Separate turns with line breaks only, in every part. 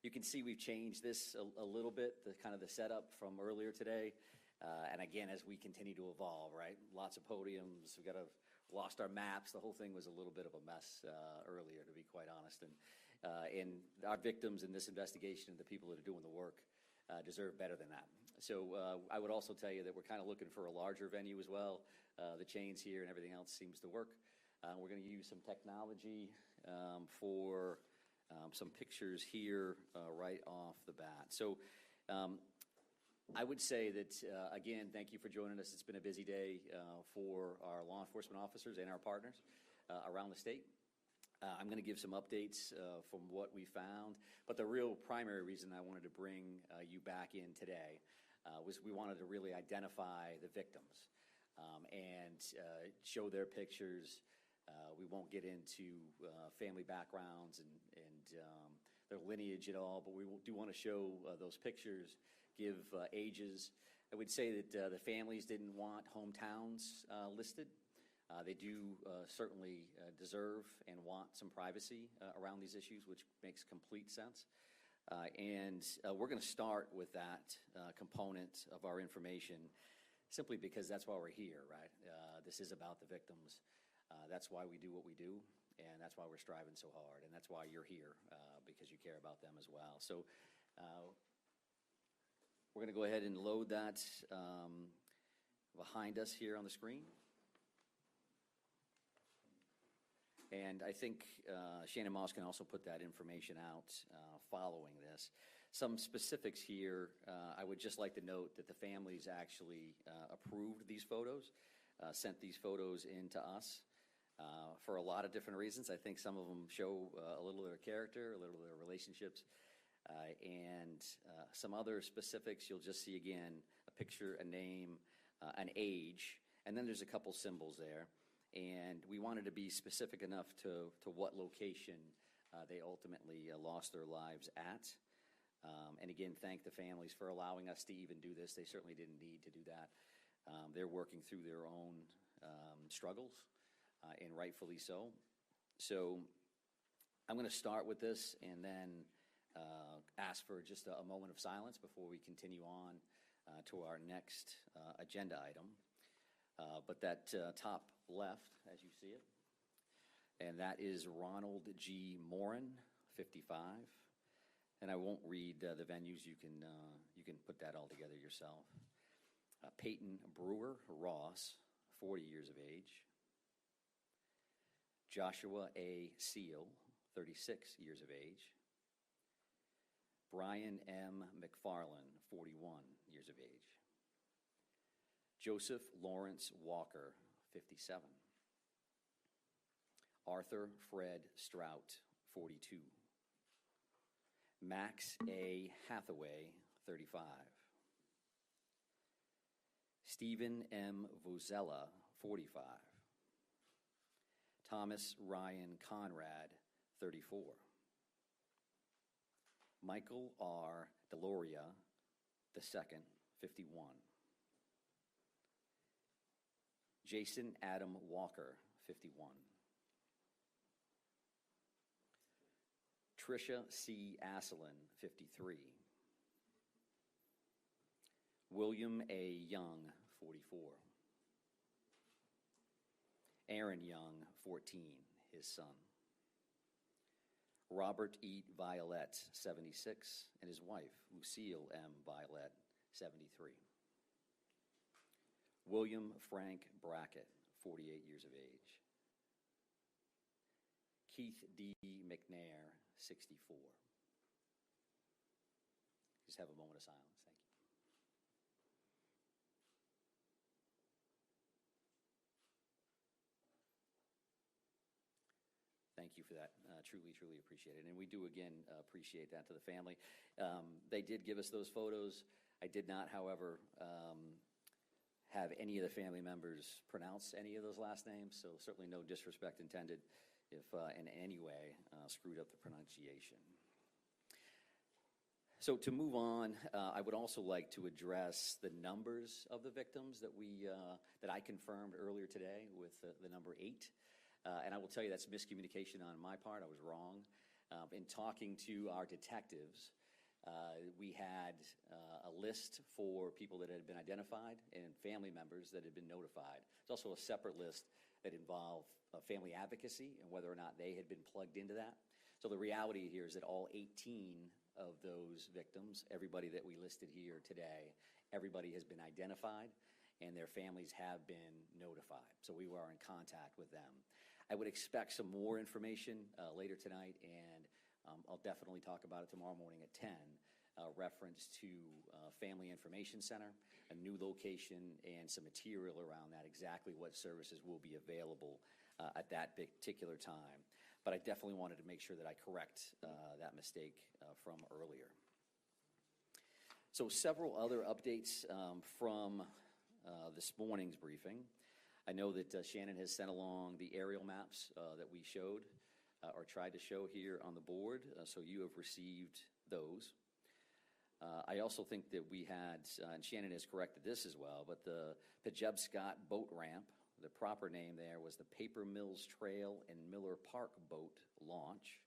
You can see we've changed this a little bit, the kind of the setup from earlier today. And again, as we continue to evolve, right? Lots of podiums. Lost our maps. The whole thing was a little bit of a mess earlier, to be quite honest. And our victims in this investigation and the people that are doing the work deserve better than that. So I would also tell you that we're kind of looking for a larger venue as well. The chains here and everything else seems to work. We're going to use some technology for some pictures here right off the bat. So I would say that, again, thank you for joining us. It's been a busy day for our law enforcement officers and our partners around the state. I'm going to give some updates from what we found, but the real primary reason I wanted to bring you back in today was we wanted to really identify the victims and show their pictures. We won't get into family backgrounds and their lineage at all, but we do want to show those pictures, give ages. I would say that the families didn't want hometowns listed. They do certainly deserve and want some privacy around these issues, which makes complete sense. And we're going to start with that component of our information simply because that's why we're here, right? This is about the victims. That's why we do what we do, and that's why we're striving so hard, and that's why you're here, because you care about them as well. So we're going to go ahead and load that behind us here on the screen. And I think Shannon Moss can also put that information out following this. Some specifics here, I would just like to note that the families actually approved these photos, sent these photos in to us for a lot of different reasons. I think some of them show a little of their character, a little of their relationships, and some other specifics. You'll just see, again, a picture, a name, an age, and then there's a couple symbols there. And we wanted to be specific enough to what location they ultimately lost their lives at. And again, thank the families for allowing us to even do this. They certainly didn't need to do that. They're working through their own struggles, and rightfully so. So I'm going to start with this and then ask for just a moment of silence before we continue on to our next agenda item. But that top left, as you see it, and that is Ronald G. Morin, 55. And I won't read the venues. You can put that all together yourself. Peyton Brewer Ross, 40 years of age. Joshua A. Seal, 36 years of age. Brian M. McFarland, 41 years of age. Joseph Lawrence Walker, 57. Arthur Fred Strout, 42. Max A. Hathaway, 35. Stephen M. Vozella, 45. Thomas Ryan Conrad, 34. Michael R. Deloria, II, 51. Jason Adam Walker, 51. Tricia C. Asselin, 53. William A. Young, 44. Aaron Young, 14, his son. Robert E. Violette, 76, and his wife, Lucille M. Violette, 73. William Frank Brackett, 48 years of age. Keith D. McNair, 64. Just have a moment of silence. Thank you. Thank you for that. Truly, truly appreciate it. And we do, again, appreciate that to the family. They did give us those photos. I did not, however, have any of the family members pronounce any of those last names, so certainly no disrespect intended if in any way screwed up the pronunciation. So to move on, I would also like to address the numbers of the victims that I confirmed earlier today with the number 8. And I will tell you that's miscommunication on my part. I was wrong. In talking to our detectives, we had a list for people that had been identified and family members that had been notified. There's also a separate list that involved family advocacy and whether or not they had been plugged into that. So the reality here is that all 18 of those victims, everybody that we listed here today, everybody has been identified and their families have been notified. So we are in contact with them. I would expect some more information later tonight, and I'll definitely talk about it tomorrow morning at 10, reference to Family Information Center, a new location, and some material around that, exactly what services will be available at that particular time. But I definitely wanted to make sure that I correct that mistake from earlier. So several other updates from this morning's briefing. I know that Shannon has sent along the aerial maps that we showed or tried to show here on the board, so you have received those. I also think that we had, and Shannon has corrected this as well, but the Pejebscott boat ramp, the proper name there was the Paper Mills Trail and Miller Park boat launch.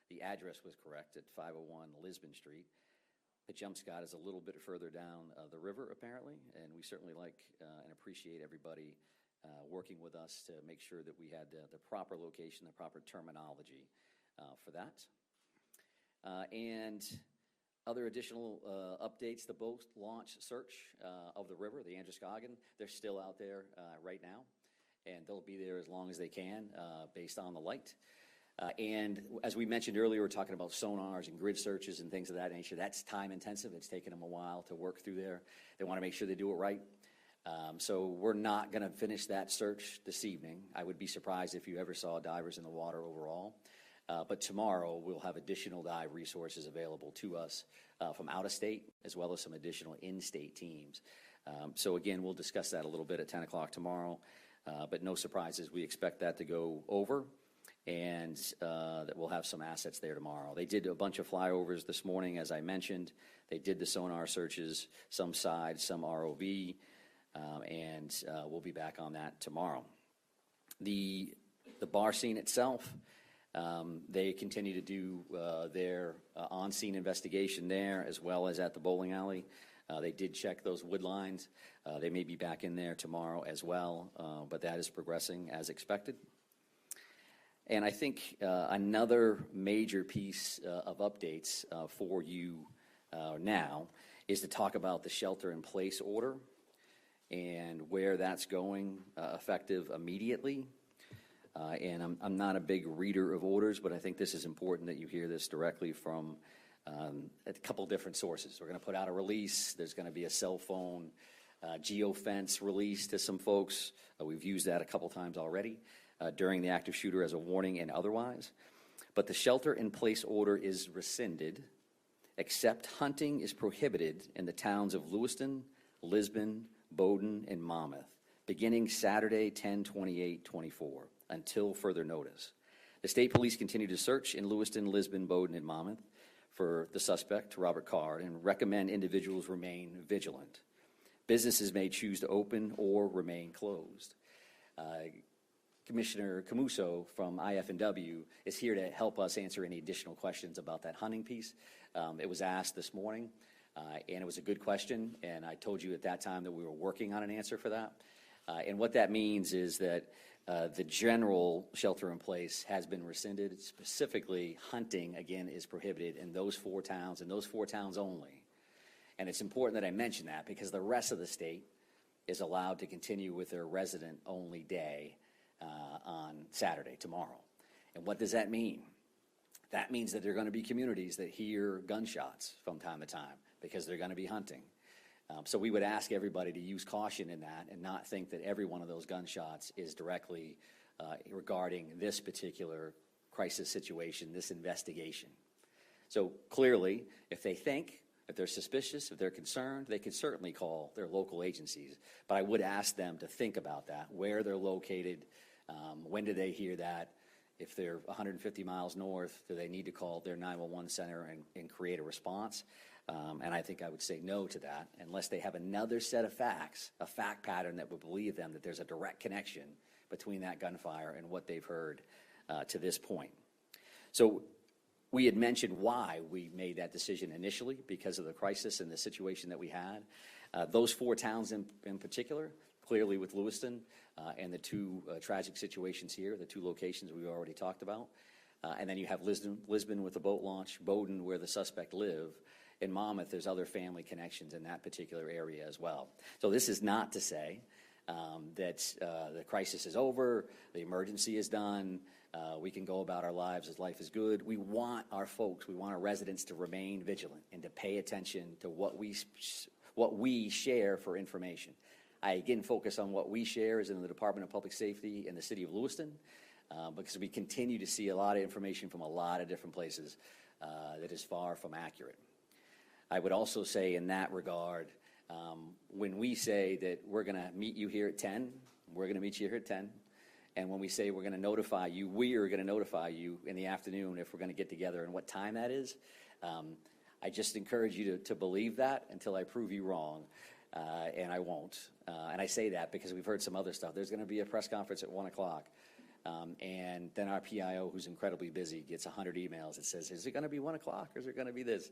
The address was correct at 501 Lisbon Street. Pejebscott is a little bit further down the river, apparently, and we certainly like and appreciate everybody working with us to make sure that we had the proper location, the proper terminology for that. And other additional updates, the boat launch search of the river, the Androscoggin, they're still out there right now, and they'll be there as long as they can based on the light. And as we mentioned earlier, we're talking about sonars and grid searches and things of that nature. That's time intensive. It's taken them a while to work through there. They want to make sure they do it right. So we're not going to finish that search this evening. I would be surprised if you ever saw divers in the water overall. But tomorrow we'll have additional dive resources available to us from out of state, as well as some additional in-state teams. So again, we'll discuss that a little bit at 10 o'clock tomorrow. But no surprises. We expect that to go over, and that we'll have some assets there tomorrow. They did a bunch of flyovers this morning, as I mentioned. They did the sonar searches, some side, some ROV, and we'll be back on that tomorrow. The bar scene itself, they continue to do their on-scene investigation there, as well as at the bowling alley. They did check those wood lines. They may be back in there tomorrow as well, but that is progressing as expected. And I think another major piece of updates for you now is to talk about the shelter-in-place order and where that's going effective immediately. And I'm not a big reader of orders, but I think this is important that you hear this directly from a couple different sources. We're going to put out a release. There's going to be a cell phone geofence release to some folks. We've used that a couple times already during the active shooter as a warning and otherwise. But the shelter-in-place order is rescinded, except hunting is prohibited in the towns of Lewiston, Lisbon, Bowdoin, and Monmouth, beginning Saturday, 10/28/24, until further notice. The state police continue to search in Lewiston, Lisbon, Bowdoin, and Monmouth for the suspect, Robert Card, and recommend individuals remain vigilant. Businesses may choose to open or remain closed. Commissioner Camuso from IF&W is here to help us answer any additional questions about that hunting piece. It was asked this morning, and it was a good question, and I told you at that time that we were working on an answer for that. And what that means is that the general shelter-in-place has been rescinded. Specifically, hunting, again, is prohibited in those 4 towns, and those 4 towns only. And it's important that I mention that because the rest of the state is allowed to continue with their resident-only day on Saturday, tomorrow. And what does that mean? That means that there are going to be communities that hear gunshots from time to time because they're going to be hunting. So we would ask everybody to use caution in that and not think that every one of those gunshots is directly regarding this particular crisis situation, this investigation. So clearly, if they think, if they're suspicious, if they're concerned, they can certainly call their local agencies. But I would ask them to think about that, where they're located, when do they hear that? If they're 150 miles north, do they need to call their 911 center and create a response? And I think I would say no to that unless they have another set of facts, a fact pattern that would believe them that there's a direct connection between that gunfire and what they've heard to this point. So We had mentioned why we made that decision initially, because of the crisis and the situation that we had. Those 4 towns in particular, clearly with Lewiston and the 2 tragic situations here, the 2 locations we already talked about. And then you have Lisbon with the boat launch, Bowdoin where the suspect lived. In Monmouth, there's other family connections in that particular area as well. So this is not to say that the crisis is over, the emergency is done, we can go about our lives as life is good. We want our folks, we want our residents to remain vigilant and to pay attention to what we share for information. I again focus on what we share is in the Department of Public Safety in the city of Lewiston, because we continue to see a lot of information from a lot of different places that is far from accurate. I would also say in that regard, when we say that we're going to meet you here at 10, we're going to meet you here at 10. And when we say we're going to notify you, we are going to notify you in the afternoon if we're going to get together and what time that is. I just encourage you to believe that until I prove you wrong, and I won't. And I say that because we've heard some other stuff. There's going to be a press conference at 1 o'clock. And then our PIO, who's incredibly busy, gets 100 emails that says, is it going to be 1 o'clock or is it going to be this?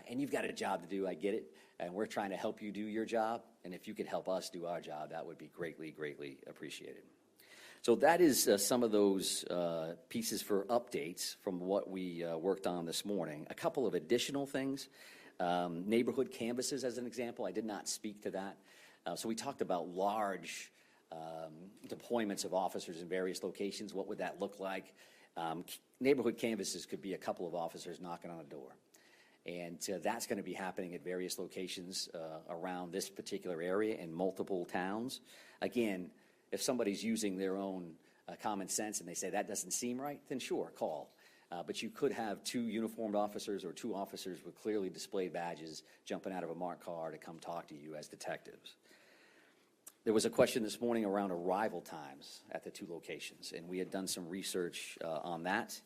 And you've got a job to do, I get it. And we're trying to help you do your job. And if you could help us do our job, that would be greatly, greatly appreciated. So that is some of those pieces for updates from what we worked on this morning. A couple of additional things. Neighborhood canvases, as an example. I did not speak to that. So we talked about large deployments of officers in various locations. What would that look like? Neighborhood canvases could be a couple of officers knocking on a door. And that's going to be happening at various locations around this particular area in multiple towns. Again, if somebody's using their own common sense and they say that doesn't seem right, then sure, call. But you could have 2 uniformed officers or 2 officers with clearly displayed badges jumping out of a marked car to come talk to you as detectives. There was a question this morning around arrival times at the 2 locations, and we had done some research on that,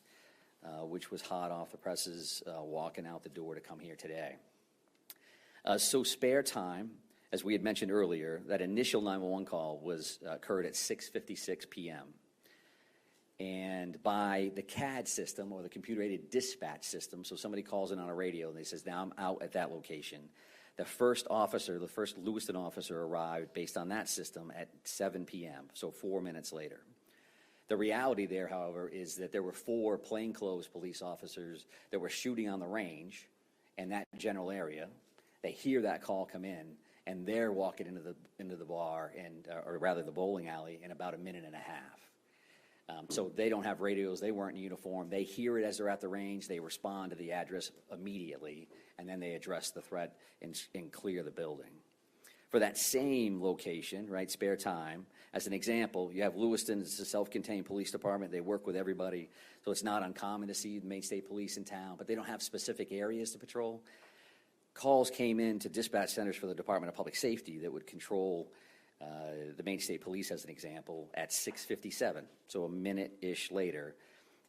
which was hot off the presses walking out the door to come here today. So spare time, as we had mentioned earlier, that initial 911 call occurred at 6:56 p.m. And by the CAD system, or the computer-aided dispatch system, so somebody calls in on a radio and they says, now I'm out at that location. The first Lewiston officer arrived based on that system at 7 p.m., so 4 minutes later. The reality there, however, is that there were 4 plainclothes police officers that were shooting on the range in that general area. They hear that call come in, and they're walking into the bar, or rather the bowling alley, in about a minute and a half. So they don't have radios. They weren't in uniform. They hear it as they're at the range. They respond to the address immediately, and then they address the threat and clear the building. For that same location, right, spare time, as an example, you have Lewiston. It's a self-contained police department. They work with everybody, so it's not uncommon to see the Maine State Police in town, but they don't have specific areas to patrol. Calls came in to dispatch centers for the Department of Public Safety that would control the Maine State Police, as an example, at 6:57, so a minute-ish later.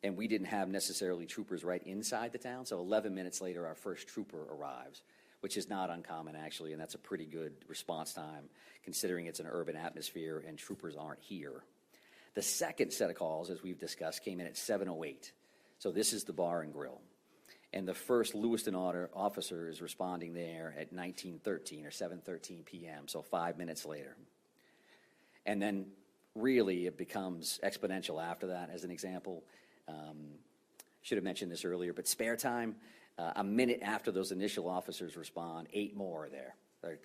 And we didn't have necessarily troopers right inside the town, so 11 minutes later, our first trooper arrives, which is not uncommon, actually, and that's a pretty good response time, considering it's an urban atmosphere and troopers aren't here. The second set of calls, as we've discussed, came in at 7:08, so this is the bar and grill. And the first Lewiston officer is responding there at 19:13 or 7:13 p.m., so 5 minutes later. And then really it becomes exponential after that, as an example. Should have mentioned this earlier, but spare time, a minute after those initial officers respond, 8 more are there.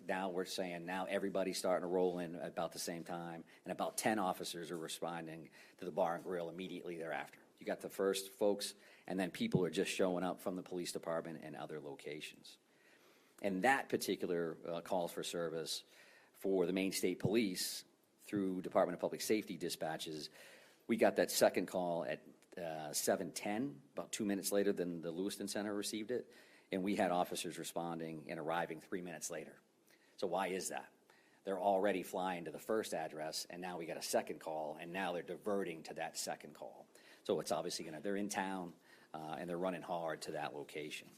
Now we're saying now everybody's starting to roll in at about the same time, and about 10 officers are responding to the bar and grill immediately thereafter. You got the first folks, and then people are just showing up from the police department and other locations. And that particular calls for service for the Maine State Police through Department of Public Safety dispatches, we got that second call at 7:10, about 2 minutes later than the Lewiston Center received it, and we had officers responding and arriving 3 minutes later. So why is that? They're already flying to the first address, and now we got a second call, and now they're diverting to that second call. So it's obviously they're in town, and they're running hard to that location.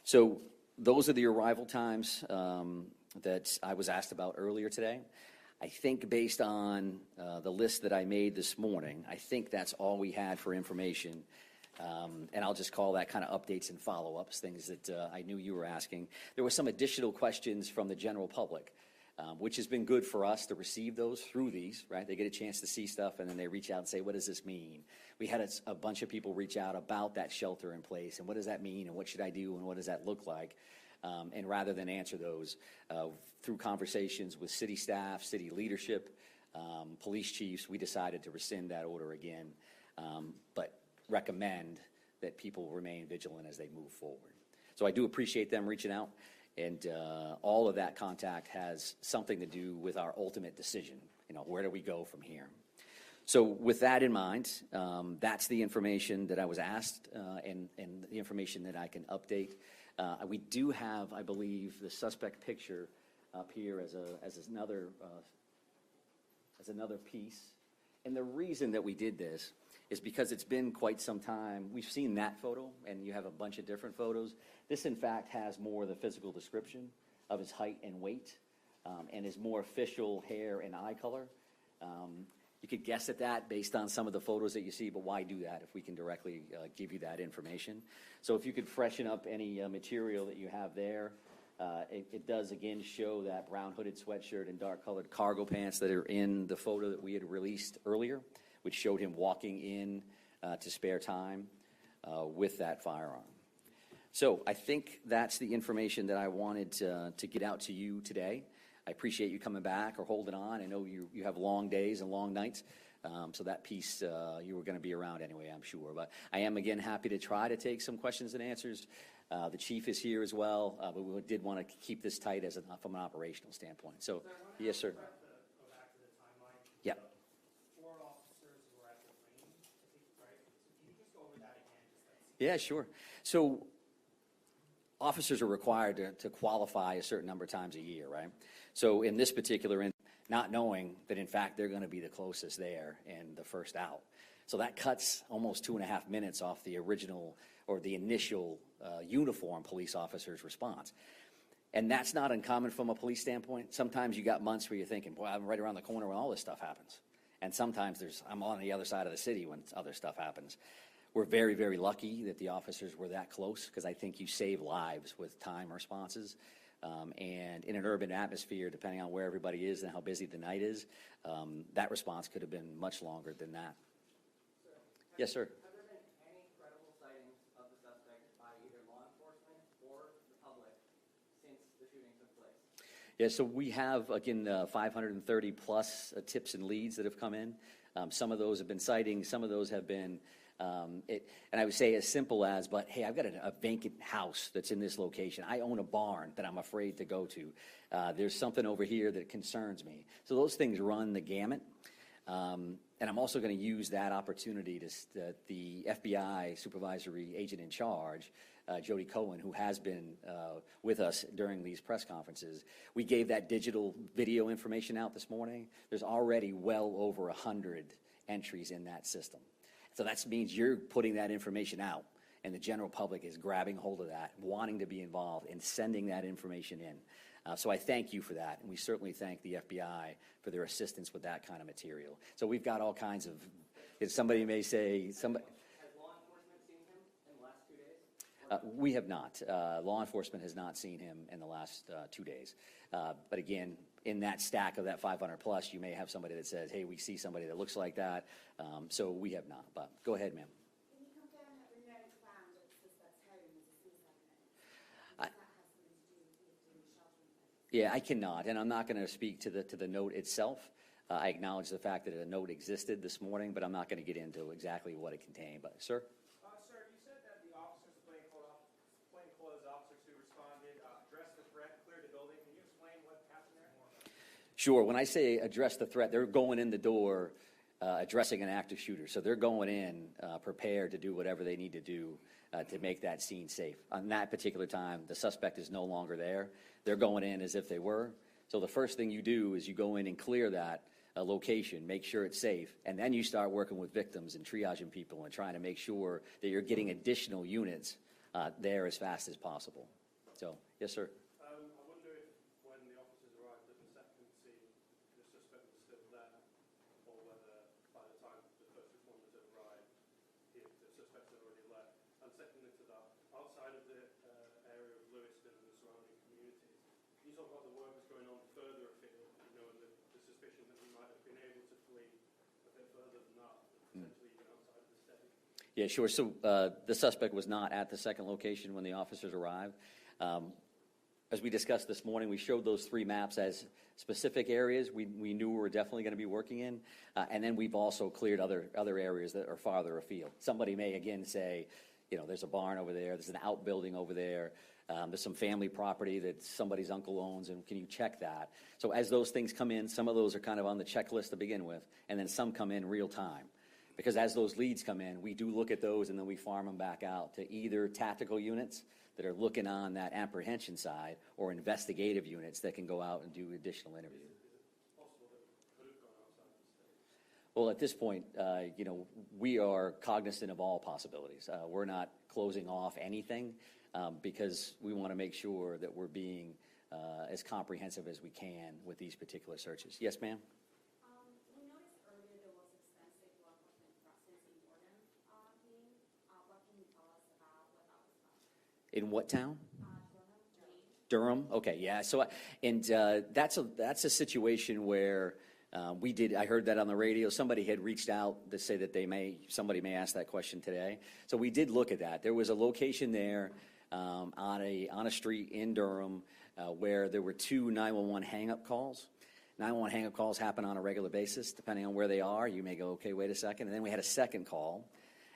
So those are the arrival times that I was asked about earlier today. I think based on the list that I made this morning, I think that's all we had for information And I'll just call that kind of updates and follow-ups, things that I knew you were asking. There were some additional questions from the general public, which has been good for us to receive those through these, right? They get a chance to see stuff, and then they reach out and say, what does this mean? We had a bunch of people reach out about that shelter in place, and what does that mean, and what should I do, and what does that look like? And rather than answer those, through conversations with city staff, city leadership, police chiefs, we decided to rescind that order again, but recommend that people remain vigilant as they move forward. So I do appreciate them reaching out, and all of that contact has something to do with our ultimate decision. Where do we go from here? So with that in mind, that's the information that I was asked, and the information that I can update. We do have, I believe, the suspect picture up here as another piece. And the reason that we did this is because it's been quite some time. We've seen that photo, and you have a bunch of different photos. This, in fact, has more of the physical description of his height and weight, and his more official hair and eye color. You could guess at that based on some of the photos that you see, but why do that if we can directly give you that information? So if you could freshen up any material that you have there. It does, again, show that brown hooded sweatshirt and dark-colored cargo pants that are in the photo that we had released earlier, which showed him walking in to spare time with that firearm. So I think that's the information that I wanted to get out to you today. I appreciate you coming back or holding on. I know you have long days and long nights, so that piece you were going to be around anyway, I'm sure. But I am, again, happy to try to take some questions and answers. The chief is here as well, but we did want to keep this tight from an operational standpoint. So, yes, sir.
Go back to the timeline.
Yeah.
4 officers were at the lane, right? So can you just go over that again?
Yeah, sure. So officers are required to qualify a certain number of times a year, right? So in this particular instance, not knowing that, in fact, they're going to be the closest there and the first out. So that cuts almost 2.5 minutes off the original or the initial uniform police officer's response. And that's not uncommon from a police standpoint. Sometimes you got months where you're thinking, boy, I'm right around the corner when all this stuff happens. And sometimes I'm on the other side of the city when other stuff happens. We're very, very lucky that the officers were that close, because I think you save lives with time responses. And in an urban atmosphere, depending on where everybody is and how busy the night is, that response could have been much longer than that. Yes, sir.
Have there been any credible sightings of the suspect by either law enforcement or the public since the shooting took place?
Yeah, so we have, again, 530 plus tips and leads that have come in. Some of those have been sightings. Some of those have been, and I would say as simple as, but hey, I've got a vacant house that's in this location. I own a barn that I'm afraid to go to. There's something over here that concerns me. So those things run the gamut. And I'm also going to use that opportunity that the FBI supervisory agent in charge, Jody Cohen, who has been with us during these press conferences, we gave that digital video information out this morning. There's already well over 100 entries in that system. So that means you're putting that information out, and the general public is grabbing hold of that, wanting to be involved, and sending that information in. So I thank you for that, and we certainly thank the FBI for their assistance with that kind of material. So we've got all kinds of, somebody may say,
Has law enforcement seen him in the last 2 days?
We have not. Law enforcement has not seen him in the last 2 days. But again, in that stack of that 500 plus, you may have somebody that says, hey, we see somebody that looks like that. So we have not. But go ahead, ma'am.
Can you confirm that the note found at the suspect's home is a suicide note? Does that have something to do with lifting the shelter in place?
Yeah, I cannot, and I'm not going to speak to the note itself. I acknowledge the fact that a note existed this morning, but I'm not going to get into exactly what it contained. But, sir?
Sir, you said that the officers, the plainclothes officers who responded, addressed the threat, cleared the building. Can you explain what happened there?
Sure. When I say address the threat, they're going in the door addressing an active shooter. So they're going in prepared to do whatever they need to do to make that scene safe. On that particular time, the suspect is no longer there. They're going in as if they were. So the first thing you do is you go in and clear that location, make sure it's safe, and then you start working with victims and triaging people and trying to make sure that you're getting additional units there as fast as possible. So, yes, sir.
I wonder if when the officers arrived at the second scene, the suspect was still there, or whether by the time the first responders had arrived, the suspect had already
you talk about the work that's going on further afield, you know, and the suspicion that we might have been able to flee a bit further than that, potentially even outside of the state.
Yeah, sure. So the suspect was not at the second location when the officers arrived. As we discussed this morning, we showed those 3 maps as specific areas we knew we were definitely going to be working in. And then we've also cleared other areas that are farther afield. Somebody may, again, say, you know, there's a barn over there, there's an outbuilding over there, there's some family property that somebody's uncle owns, and can you check that? So as those things come in, some of those are kind of on the checklist to begin with, and then some come in real time. Because as those leads come in, we do look at those, and then we farm them back out to either tactical units that are looking on that apprehension side, or investigative units that can go out and do additional interviews. Well, at this point, you know, we are cognizant of all possibilities. We're not closing off anything because we want to make sure that we're being as comprehensive as we can with these particular searches. Yes, ma'am?
We noticed earlier there was extensive law enforcement presence in Durham, Maine. What can you tell us about what that was about?
In what town?
Durham, Maine.
Durham. Okay, yeah. So, and that's a situation where I heard that on the radio. Somebody had reached out to say that somebody may ask that question today. So we did look at that. There was a location there on a street in Durham where there were 2 911 hang-up calls. 911 hang-up calls happen on a regular basis, depending on where they are. You may go, okay, wait a second. And then we had a second call.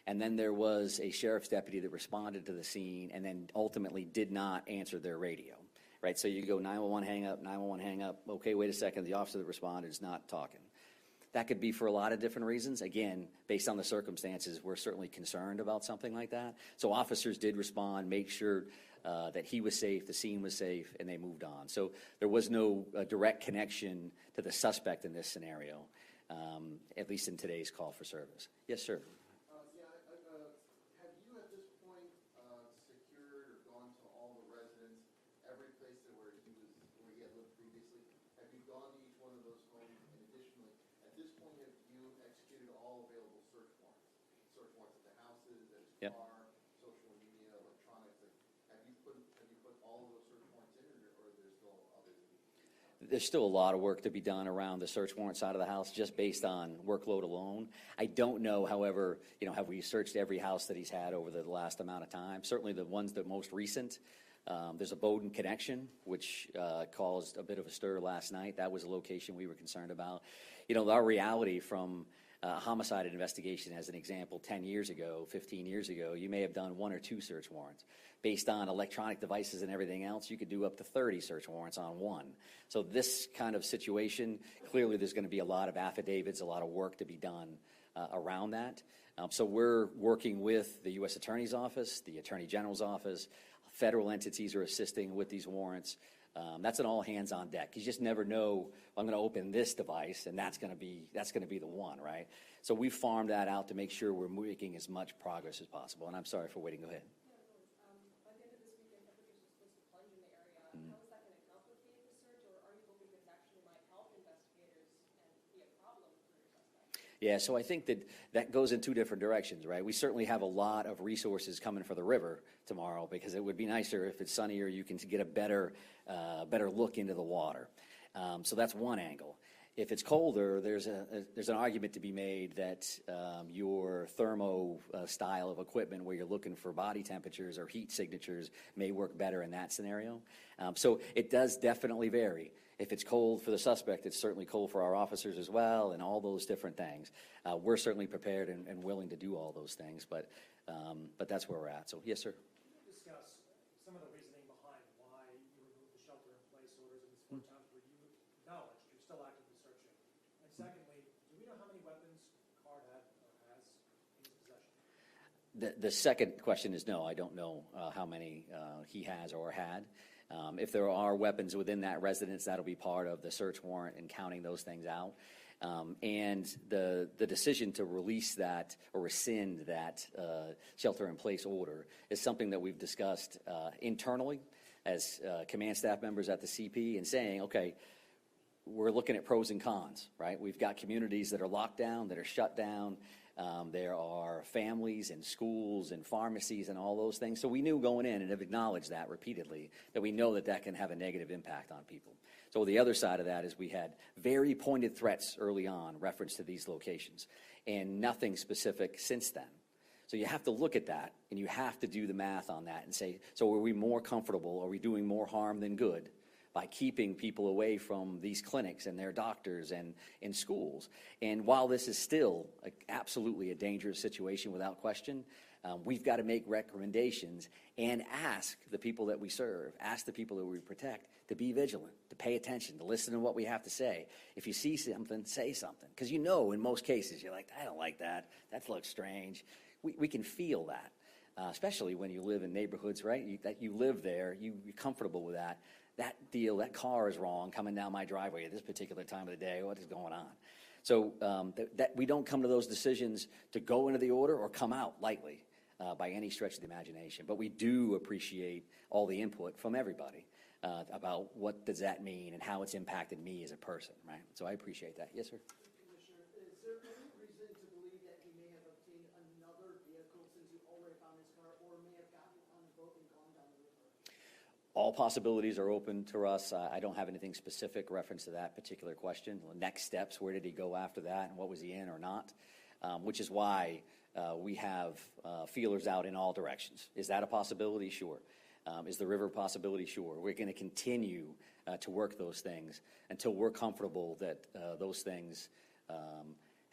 And then there was a sheriff's deputy that responded to the scene and then ultimately did not answer their radio. Right, so you go 911 hang up, okay, wait a second, the officer that responded is not talking. That could be for a lot of different reasons. Again, based on the circumstances, we're certainly concerned about something like that. So officers did respond, made sure that he was safe, the scene was safe, and they moved on. So there was no direct connection to the suspect in this scenario, at least in today's call for service. Yes, sir.
Have you at this point secured or gone to all the residents, every place where he had lived previously? Have you gone to each one of those homes? And additionally, at this point, have you executed all available search warrants? Search warrants at the houses, at his
Yep.
car, social media, electronics. Have you put all of those search warrants in, or there's still others?
There's still a lot of work to be done around the search warrant side of the house, just based on workload alone. I don't know, however, you know, have we searched every house that he's had over the last amount of time? Certainly the ones that most recent. There's a Bowdoin connection, which caused a bit of a stir last night. That was a location we were concerned about. You know, our reality from homicide investigation, as an example, 10 years ago, 15 years ago, you may have done 1 or 2 search warrants. Based on electronic devices and everything else, you could do up to 30 search warrants on one. So this kind of situation, clearly there's going to be a lot of affidavits, a lot of work to be done around that. So we're working with the U.S. Attorney's Office, the Attorney General's Office. Federal entities are assisting with these warrants. That's an all hands on deck. You just never know, I'm going to open this device and that's going to be the one, right? So we farmed that out to make sure we're making as much progress as possible. And I'm sorry for waiting. Go ahead.
By the end of this weekend, temperatures are supposed to plunge in the area. How is that going to complicate the search, or are you hoping that it actually might help investigators and be a problem for your suspect?
Yeah, so I think that goes in 2 different directions, right? We certainly have a lot of resources coming for the river tomorrow, because it would be nicer if it's sunnier, you can get a better look into the water. So that's one angle. If it's colder, there's an argument to be made that your thermo style of equipment, where you're looking for body temperatures or heat signatures, may work better in that scenario. So it does definitely vary. If it's cold for the suspect, it's certainly cold for our officers as well, and all those different things. We're certainly prepared and willing to do all those things, but that's where we're at. So yes, sir.
Can you discuss some of the reasoning behind why you removed the shelter-in-place orders in these 4 towns where you acknowledged you're still actively searching? And secondly, do we know how many weapons Card had or has in his possession?
The second question is no, I don't know how many he has or had. If there are weapons within that residence, that'll be part of the search warrant and counting those things out. And the decision to release that or rescind that shelter-in-place order is something that we've discussed internally as command staff members at the CP, and saying, okay, we're looking at pros and cons, right? We've got communities that are locked down, that are shut down. There are families and schools and pharmacies and all those things. So we knew going in and have acknowledged that repeatedly, that we know that that can have a negative impact on people. So the other side of that is we had very pointed threats early on, reference to these locations, and nothing specific since then. So you have to look at that, and you have to do the math on that and say, so are we more comfortable, are we doing more harm than good by keeping people away from these clinics and their doctors and in schools? And while this is still absolutely a dangerous situation without question, we've got to make recommendations and ask the people that we serve, ask the people that we protect to be vigilant, to pay attention, to listen to what we have to say. If you see something, say something. Because you know in most cases, you're like, I don't like that. That looks strange. We can feel that, especially when you live in neighborhoods, right? That you live there, you're comfortable with that. That deal, that car is wrong coming down my driveway at this particular time of the day. What is going on? So that we don't come to those decisions to go into the order or come out lightly by any stretch of the imagination. But we do appreciate all the input from everybody about what does that mean and how it's impacted me as a person, right? So I appreciate that. Yes, sir?
Commissioner, is there any reason to believe that he may have obtained another vehicle since you already found his car, or may have gotten on the boat and gone down the river?
All possibilities are open to us. I don't have anything specific reference to that particular question. The next steps, where did he go after that, and what was he in or not? Which is why we have feelers out in all directions. Is that a possibility? Sure. Is the river a possibility? Sure. We're going to continue to work those things until we're comfortable that those things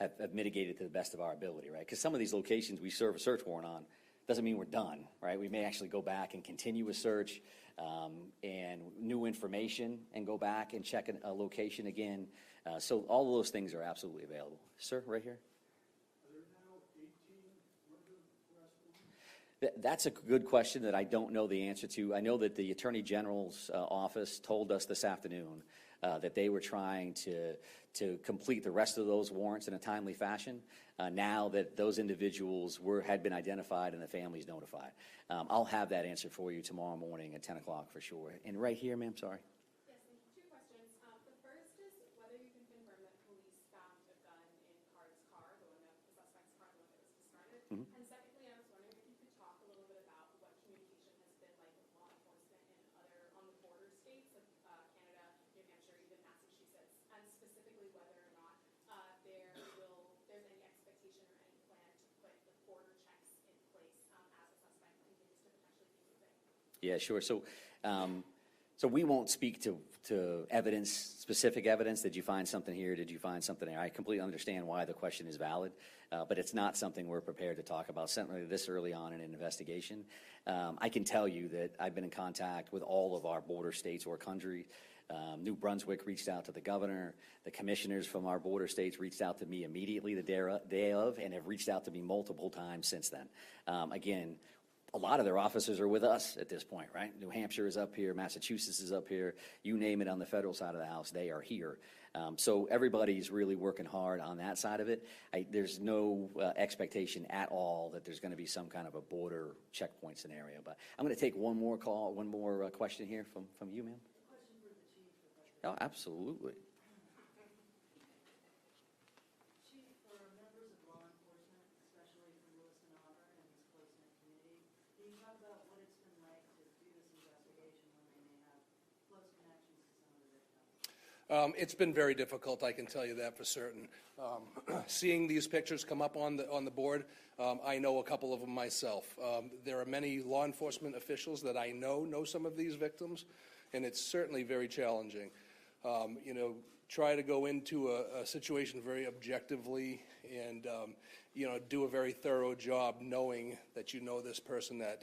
have mitigated to the best of our ability, right? Because some of these locations we serve a search warrant on doesn't mean we're done, right? We may actually go back and continue a search and new information and go back and check a location again. So all of those things are absolutely available. Sir, right here. That's a good question that I don't know the answer to. I know that the Attorney General's office told us this afternoon that they were trying to complete the rest of those warrants in a timely fashion. Now that those individuals had been identified and the families notified. I'll have that answer for you tomorrow morning at 10 o'clock for sure. And right here, ma'am, sorry.
Yes, thank you. Two questions. The first is whether you can confirm that police found a gun in Card's car, the suspect's car, the one that was discarded.
Mhm.
And secondly, I was wondering if you could talk a little bit about what communication has been like with law enforcement on the border states of Canada, New Hampshire, even Massachusetts, and specifically whether or not there's any expectation or any plan to put the border checks in place as a suspect continues to potentially be moving.
Yeah, sure. So we won't speak to evidence, specific evidence. Did you find something here? Did you find something there? I completely understand why the question is valid, but it's not something we're prepared to talk about, certainly this early on in an investigation. I can tell you that I've been in contact with all of our border states or country. New Brunswick reached out to the governor. The commissioners from our border states reached out to me immediately the day of and have reached out to me multiple times since then. Again, a lot of their officers are with us at this point, right? New Hampshire is up here, Massachusetts is up here, you name it on the federal side of the house, they are here. So everybody's really working hard on that side of it. There's no expectation at all that there's going to be some kind of a border checkpoint scenario. But I'm going to take one more question here from you, ma'am.
Question for the chief.
Oh, absolutely.
Chief, for members of law enforcement, especially from Lewiston, Auburn, and this close-knit community, can you talk about what it's been like to do this investigation when they may have close connections to some of the victims?
It's been very difficult, I can tell you that for certain. Seeing these pictures come up on the board, I know a couple of them myself. There are many law enforcement officials that I know some of these victims, and it's certainly very challenging. Try to go into a situation very objectively and, do a very thorough job knowing that you know this person, that